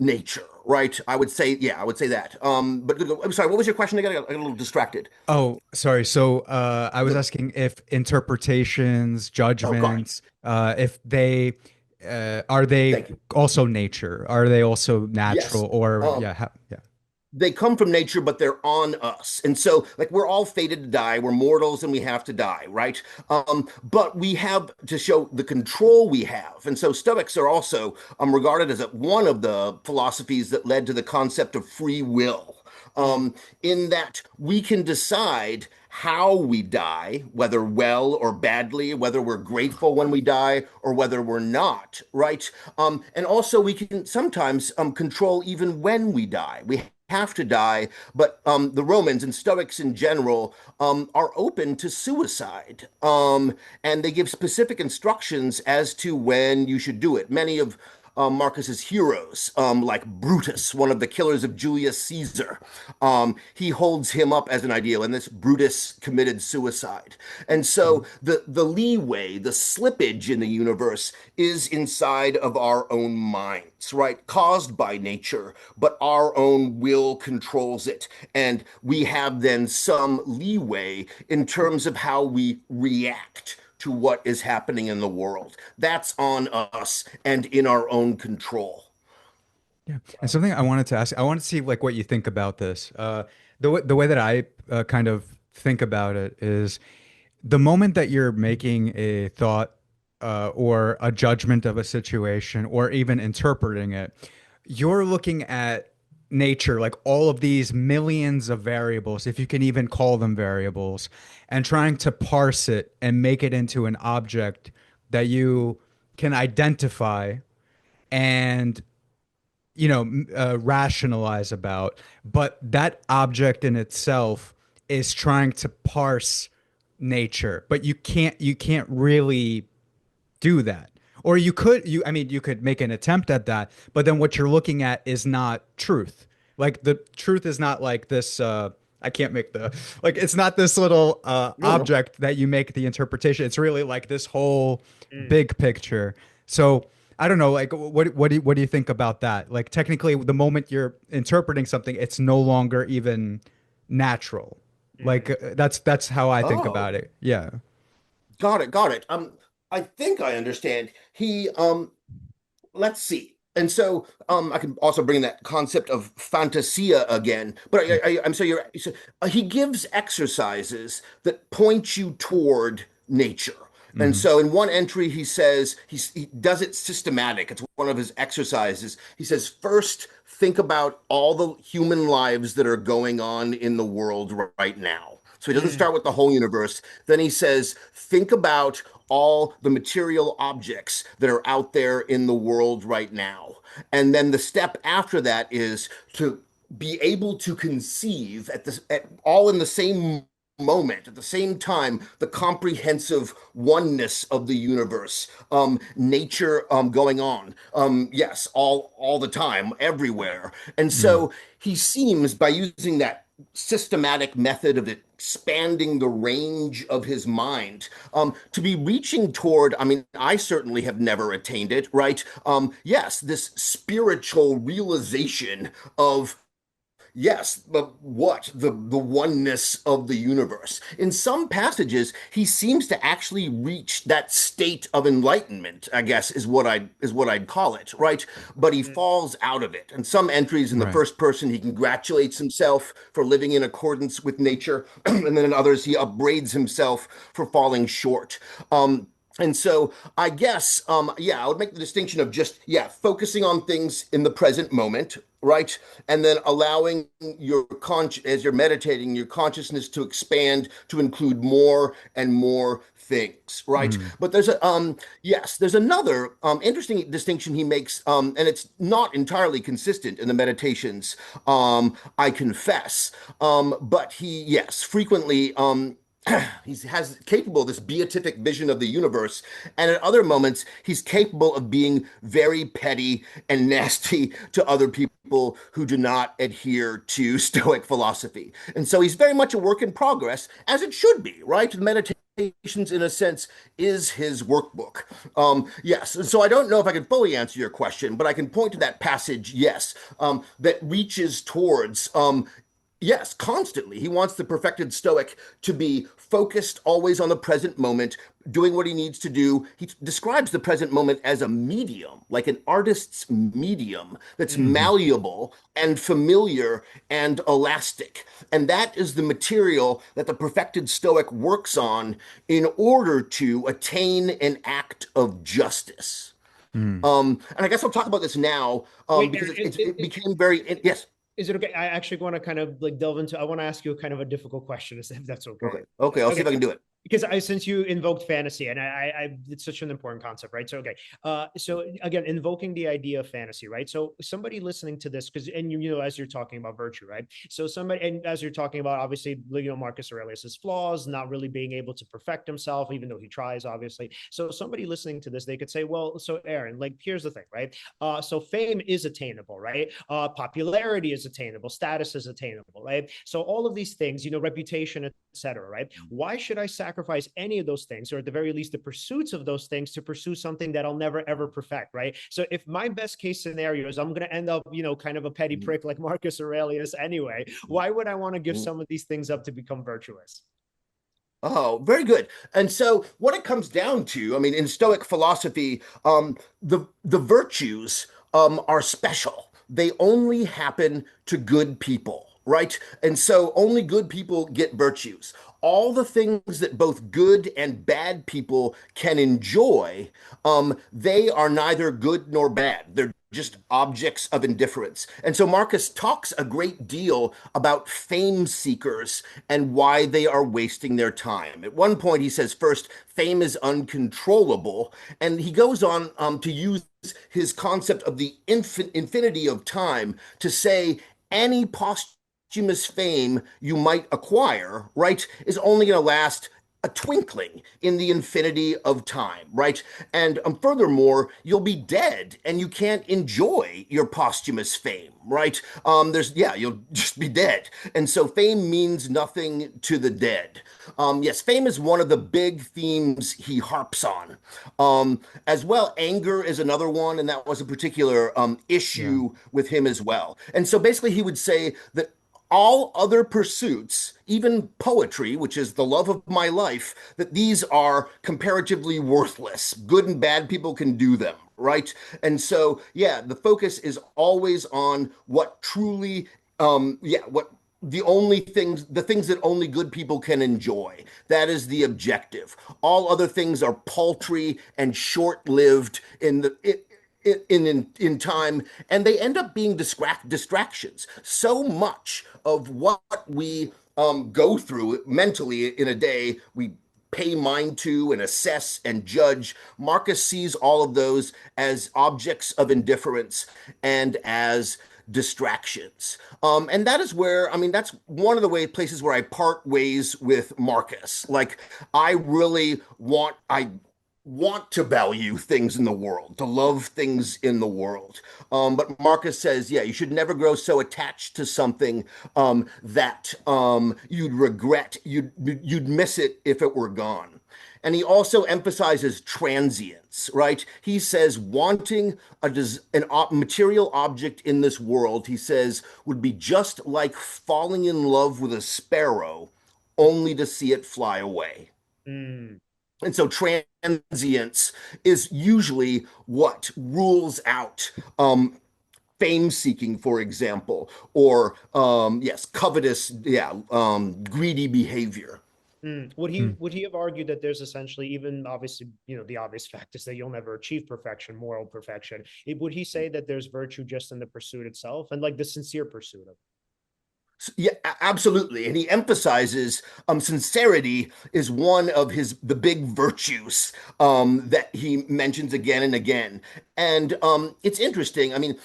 nature. Right. I would say, yeah, I would say that. But I'm sorry, what was your question again? I got a little distracted. Oh, sorry. So, I was asking if interpretations, Oh, got it. judgments, if they, are they Thank you. also nature? Are they also Yes. natural? Or Um, yeah, yeah. they come from nature, but they're on us. And so, like, we're all fated to die. We're mortals and we have to die, right? But we have to show the control we have. And so, Stoics are also regarded as one of the philosophies that led to the concept of free will, Mm. in that we can decide how we die, whether well or badly, whether we're grateful when we die or whether we're not, right? And also, we can sometimes control even when we die. We have to die, but the Romans and Stoics in general are open to suicide, and they give specific instructions as to when you should do it. Many of Marcus's heroes, like Brutus, one of the killers of Julius Caesar. He holds him up as an ideal, and this Brutus committed suicide. And so the leeway, the slippage in the universe is inside of our own minds, right? Caused by nature, but our own will controls it. And we have then some leeway in terms of how we react to what is happening in the world. That's on us and in our own control. Yeah. And something I wanted to ask, I want to see like what you think about this. The way that I, kind of think about it is the moment that you're making a thought, or a judgment of a situation, or even interpreting it, you're looking at nature, like all of these millions of variables, if you can even call them variables, and trying to parse it and make it into an object that you can identify and, rationalize about. But that object in itself is trying to parse nature, but you can't really do that. Or you could make an attempt at that, but then what you're looking at is not truth. Like the truth is not like this, I can't make the, like it's not this little, No, no. object that you make the interpretation. It's really like this whole Mm. big picture. So I don't know, like what do you think about that? Like technically the moment you're interpreting something, it's no longer even natural. Like, Mm. that's how I think Oh, about it. Yeah. got it, got it. I think I understand. Let's see. And so, I can also bring that concept of fantasia again. But I'm so he gives exercises that point you toward nature. And Hmm. so, in one entry, he says he does it systematic. It's one of his exercises. He says, first, think about all the human lives that are going on in the world right now. So he doesn't Mm. start with the whole universe. Then he says, think about all the material objects that are out there in the world right now. And then the step after that is to be able to conceive all in the same moment, at the same time, the comprehensive oneness of the universe, nature going on, yes, all the time, everywhere. And Mm. so he seems, by using that systematic method of expanding the range of his mind, to be reaching toward, I mean, I certainly have never attained it, right? Yes, this spiritual realization of, yes, the oneness of the universe. In some passages, he seems to actually reach that state of enlightenment, I guess is what I'd call it, right? But he Mhm. falls out of it. And some entries in the Right. first person, he congratulates himself for living in accordance with nature, and then in others, he upbraids himself for falling short. And so I guess, yeah, I would make the distinction of just, yeah, focusing on things in the present moment, right? And then allowing as you're meditating, your consciousness to expand to include more and more things, right? Mm. But yes, there's another interesting distinction he makes, and it's not entirely consistent in the meditations, I confess. But he, yes, frequently, he has capable of this beatific vision of the universe, and at other moments he's capable of being very petty and nasty to other people who do not adhere to Stoic philosophy. And so he's very much a work in progress, as it should be, right? The Meditations, in a sense, is his workbook. Yes, and so I don't know if I can fully answer your question, but I can point to that passage, yes, that reaches towards, yes, constantly. He wants the perfected Stoic to be focused always on the present moment, doing what he needs to do. He describes the present moment as a medium, like an artist's medium that's Mhm. Hmm. malleable and familiar and elastic. And that is the material that the perfected Stoic works on in order to attain an act of justice. Mm. And I guess I'll talk about this now, Wait, because Aaron, it became very, yes. is it okay? I actually want to kind of like delve into, I want to ask you a kind of a difficult question, if that's okay. Okay. Okay. I'll see Okay. if I can do it. Because since you invoked fantasy, and it's such an important concept, right? So okay, so again, invoking the idea of fantasy, right? So somebody listening to this, because and as you're talking about virtue, right? So somebody, and as you're talking about, obviously, Marcus Aurelius's flaws, not really being able to perfect himself, even though he tries, obviously. So somebody listening to this, they could say, well, so Aaron, like, here's the thing, right? So fame is attainable, right? Popularity is attainable, status is attainable, right? So all of these things, reputation, etc., right? Why should I sacrifice any of those things, or at the very least the pursuits of those things, to pursue something that I'll never ever perfect, right? So if my best case scenario is I'm going to end up, kind of a petty prick like Marcus Aurelius anyway, why would I want to give some of these things up to become virtuous? Oh, very good. And so what it comes down to, I mean, in Stoic philosophy, the virtues are special. They only happen to good people, right? And so only good people get virtues. All the things that both good and bad people can enjoy, they are neither good nor bad. They're just objects of indifference. And so Marcus talks a great deal about fame seekers and why they are wasting their time. At one point, he says, first, fame is uncontrollable. And he goes on to use his concept of the infinity of time to say any posthumous fame you might acquire, right, is only going to last a twinkling in the infinity of time, right? And furthermore, you'll be dead and you can't enjoy your posthumous fame, right? You'll just be dead. And so fame means nothing to the dead. Yes, fame is one of the big themes he harps on. As well, anger is another one, and that was a particular Yeah. issue with him as well. And so basically, he would say that all other pursuits, even poetry, which is the love of my life, that these are comparatively worthless. Good and bad people can do them, right? And so, yeah, the focus is always on what truly, what the things that only good people can enjoy. That is the objective. All other things are paltry and short-lived in time, and they end up being distractions. So much of what we go through mentally in a day, we pay mind to and assess and judge. Marcus sees all of those as objects of indifference and as distractions. And that is where, I mean, that's one of the places where I part ways with Marcus. Like, I want to value things in the world, to love things in the world. But Marcus says, yeah, you should never grow so attached to something that you'd miss it if it were gone. And he also emphasizes transience, right? He says wanting material object in this world, he says, would be just like falling in love with a sparrow, only to see it fly away. Mm. And so transience is usually what rules out fame seeking, for example, or yes, covetous, greedy behavior. Mm. Would he have argued that there's essentially, even obviously, the obvious fact is that you'll never achieve perfection, moral perfection. Would he say that there's virtue just in the pursuit itself and like the sincere pursuit of it? Yeah, absolutely. And he emphasizes sincerity is one of the big virtues that he mentions again and again. And it's interesting. I mean,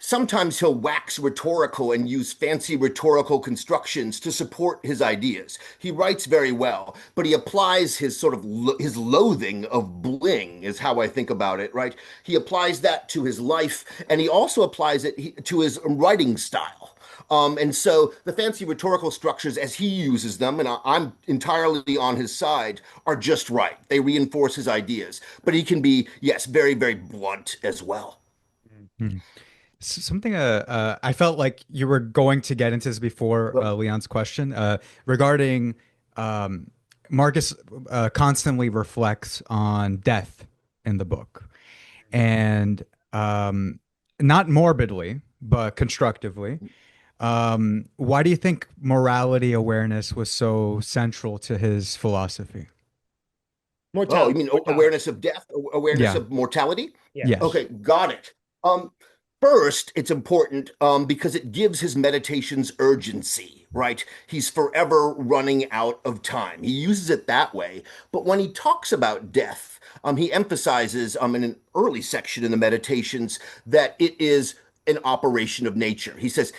sometimes he'll wax rhetorical and use fancy rhetorical constructions to support his ideas. He writes very well, but he applies his sort of his loathing of bling, is how I think about it, right? He applies that to his life, and he also applies it to his writing style. And so the fancy rhetorical structures, as he uses them, and I'm entirely on his side, are just right. They reinforce his ideas. But he can be, yes, very, very blunt as well. Hmm. Something I felt like you were going to get into this before Well, Leon's question regarding um, Marcus constantly reflects on death in the book, and not morbidly, but constructively. Why do you think morality awareness was so central to his philosophy? oh, you Mortality, mean mortality. awareness of death, awareness Yeah. of mortality? Yeah. Yes. Okay, got it. Um, First, it's important because it gives his meditations urgency, right? He's forever running out of time. He uses it that way. But when he talks about death, he emphasizes in an early section in the meditations that it is an operation of nature. He says,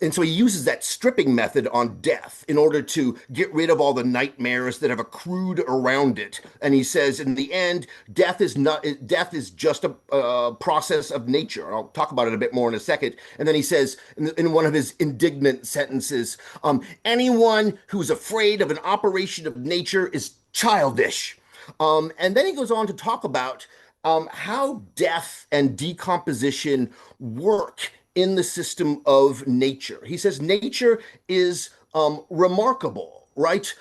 so he uses that stripping method on death in order to get rid of all the nightmares that have accrued around it. And he says, in the end, death is just a process of nature. I'll talk about it a bit more in a second. And then he says, in one of his indignant sentences, anyone who's afraid of an operation of nature is childish. And then he goes on to talk about how death and decomposition work in the system of nature. He says nature is remarkable, right?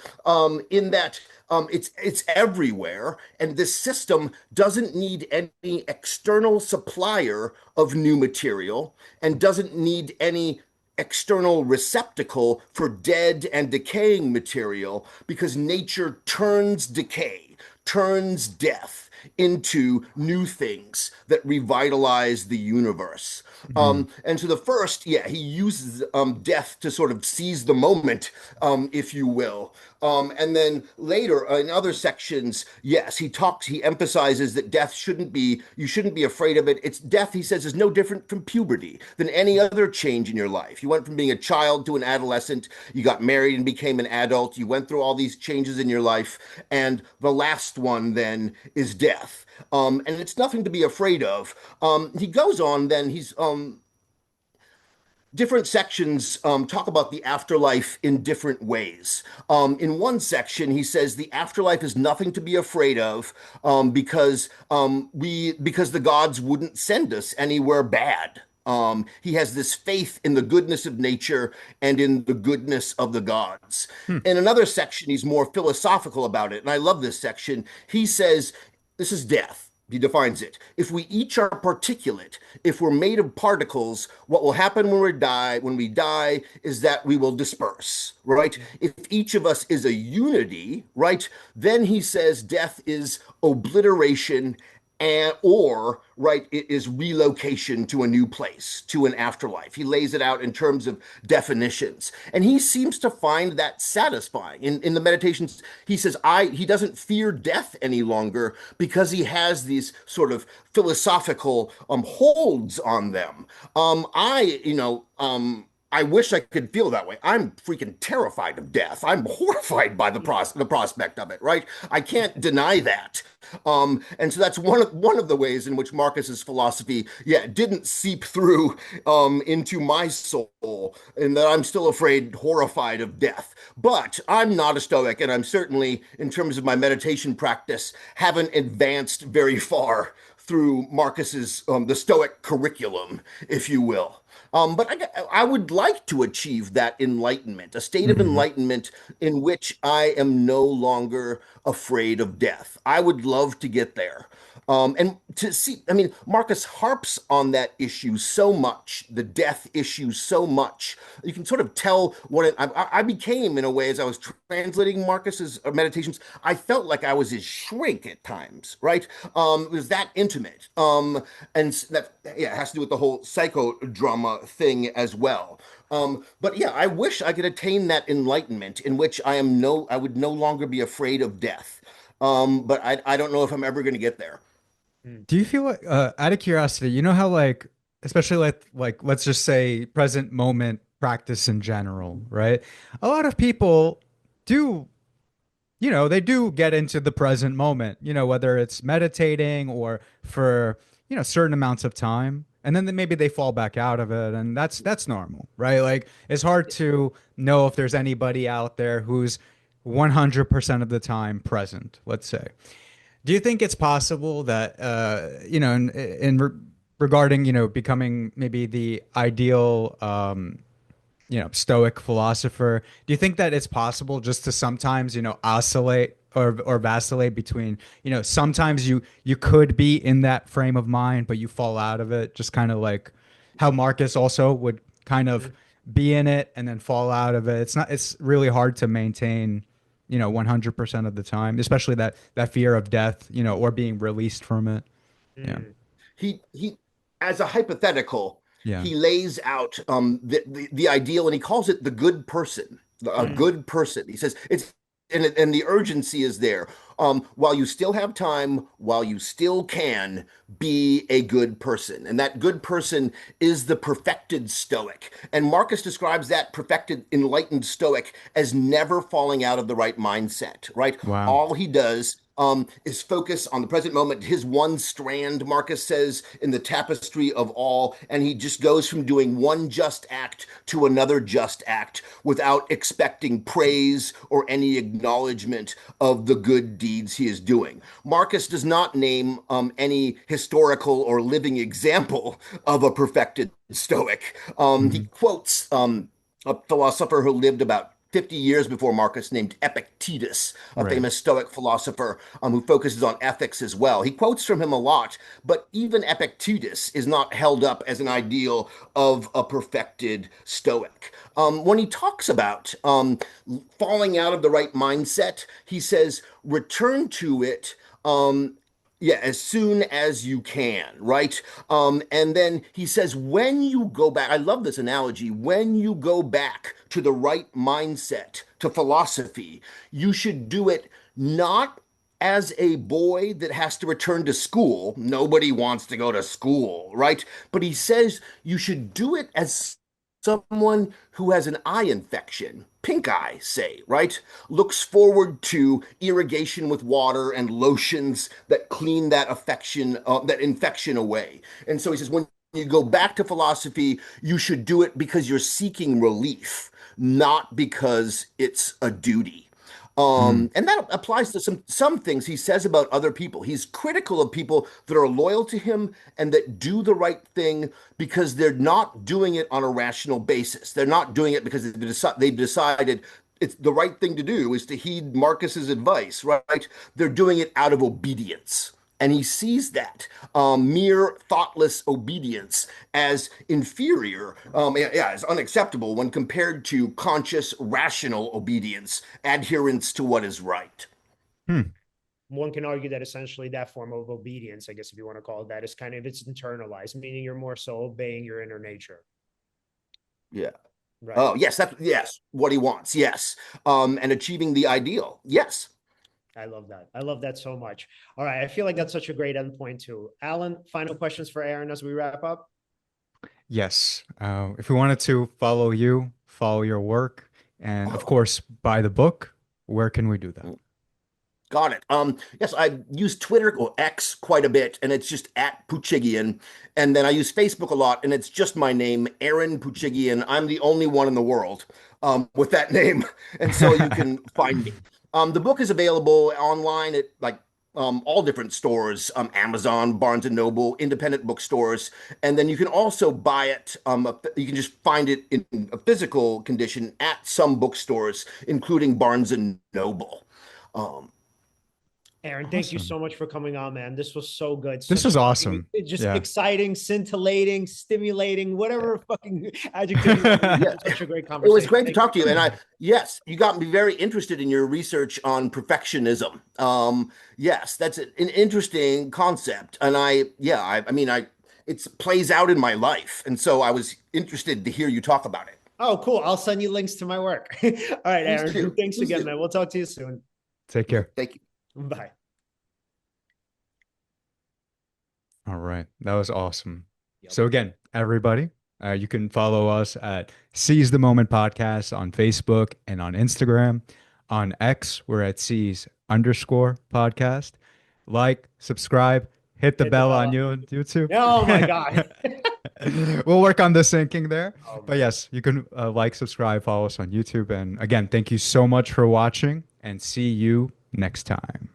In that it's everywhere, and this system doesn't need any external supplier of new material and doesn't need any external receptacle for dead and decaying material because nature turns decay, turns death into new things that revitalize the universe. Mhm. And so the first, yeah, he uses death to sort of seize the moment, if you will. And then later in other sections, yes, he emphasizes that you shouldn't be afraid of it. It's death, he says, is no different from puberty than any other change in your life. You went from being a child to an adolescent, you got married and became an adult, you went through all these changes in your life, and the last one then is death. And it's nothing to be afraid of. He goes on, then he's different sections talk about the afterlife in different ways. In one section, he says the afterlife is nothing to be afraid of because the gods wouldn't send us anywhere bad. He has this faith in the goodness of nature and in the goodness of the gods. Hmm. In another section, he's more philosophical about it, and I love this section. He says, "This is death." He defines it. If we each are particulate, if we're made of particles, what will happen when we die is that we will disperse, right? If each of us is a unity, right, then he says death is obliteration and or right it is relocation to a new place, to an afterlife. He lays it out in terms of definitions, and he seems to find that satisfying. In the meditations, he says he doesn't fear death any longer because he has these sort of philosophical holds on them. I wish I could feel that way. I'm freaking terrified of death. I'm horrified by the prospect of it, right? I can't deny that. And so that's one of the ways in which Marcus's philosophy, yeah, didn't seep through into my soul, and that I'm still afraid, horrified of death. But I'm not a Stoic, and I'm certainly, in terms of my meditation practice, haven't advanced very far through Marcus's the Stoic curriculum, if you will. But I would like to achieve that enlightenment, a state of Hmm. enlightenment in which I am no longer afraid of death. I would love to get there. And to see, I mean, Marcus harps on that issue so much, the death issue so much. You can sort of tell I became, in a way, as I was translating Marcus's meditations, I felt like I was his shrink at times, right? It was that intimate. And that, yeah, it has to do with the whole psychodrama thing as well. But yeah, I wish I could attain that enlightenment in which I would no longer be afraid of death. But I don't know if I'm ever going to get there. Mm. Do you feel like, out of curiosity, you know how like, especially like let's just say present moment practice in general, right? A lot of people do, they do get into the present moment, whether it's meditating or for, certain amounts of time. And then maybe they fall back out of it, and that's normal, right? Like it's hard to know if there's anybody out there who's 100% of the time present, let's say. Do you think it's possible that regarding becoming maybe the ideal Stoic philosopher, do you think that it's possible just to sometimes oscillate or vacillate between sometimes you could be in that frame of mind but you fall out of it, just kind of like how Marcus also would kind of Mm. be in it and then fall out of it. It's really hard to maintain 100% of the time, especially that fear of death, or being released from it. Yeah. Mm. He as a hypothetical, Yeah. he lays out the ideal, and he calls it the good person, a Mm. good person. He says it's and the urgency is there. While you still have time, while you still can be a good person, and that good person is the perfected Stoic. And Marcus describes that perfected, enlightened Stoic as never falling out of the right mindset. Right, Wow. all he does is focus on the present moment, his one strand, Marcus says, in the tapestry of all. And he just goes from doing one just act to another just act without expecting praise or any acknowledgement of the good deeds he is doing. Marcus does not name any historical or living example of a perfected Stoic. He Hmm. quotes a philosopher who lived about 50 years before Marcus, named Epictetus, a Right. famous Stoic philosopher who focuses on ethics as well. He quotes from him a lot, but even Epictetus is not held up as an ideal of a perfected Stoic. When he talks about falling out of the right mindset, he says, return to it. Yeah, as soon as you can, right? And then he says, when you go back, I love this analogy, when you go back to the right mindset, to philosophy, you should do it not as a boy that has to return to school. Nobody wants to go to school, right? But he says you should do it as someone who has an eye infection, pink eye, say, right? Looks forward to irrigation with water and lotions that clean that infection away. And so he says, when you go back to philosophy, you should do it because you're seeking relief, not because it's a duty. Mm. And that applies to some things he says about other people. He's critical of people that are loyal to him and that do the right thing because they're not doing it on a rational basis. They're not doing it because they've decided it's the right thing to do is to heed Marcus's advice, right? They're doing it out of obedience. And he sees that mere thoughtless obedience as inferior, yeah, as unacceptable when compared to conscious, rational obedience, adherence to what is right. Hmm. one can argue that essentially that form of obedience, I guess if you want to call it that, is kind of, it's internalized, meaning you're more so obeying your inner nature. Yeah. Right. Oh, yes, yes, what he wants. Yes. And achieving the ideal. Yes. I love that. I love that so much. All right. I feel like that's such a great endpoint too. Alan, final questions for Aaron as we wrap up? Yes. If we wanted to follow you, follow your work, and of course, buy the book, where can we do that? Got it. Yes, I use Twitter or X quite a bit, and it's just at Poochigian. And then I use Facebook a lot, and it's just my name, Aaron Poochigian. I'm the only one in the world with that name, and so you can find me. The book is available online at like all different stores, Amazon, Barnes and Noble, independent bookstores, and then you can also buy it. You can just find it in a physical condition at some bookstores, including Barnes and Noble. Um, Aaron, thank you Awesome. so much for coming on, man. This was so good. This Such was a awesome. just Yeah. exciting, scintillating, stimulating, whatever fucking adjective. Yeah, Such a great it conversation. was great to Thank talk to you. you. And yes, you got me very interested in your research on perfectionism. Yes, that's an interesting concept. And I mean, it plays out in my life. And so I was interested to hear you talk about it. Oh, cool. I'll send you links to my work. All right, Please Aaron. do. Thanks Please again, do. man. We'll talk to you soon. Take care. Thank you. Bye. All right. That was awesome. Yep. So again, everybody, you can follow us at Seize the Moment Podcast on Facebook and on Instagram. On X, we're at Seize_podcast. Like, subscribe, hit the bell on YouTube. Oh my God. We'll work on the syncing there. Oh, But yes, you can like, subscribe, follow us on YouTube. And again, thank you so much for watching and see you next time.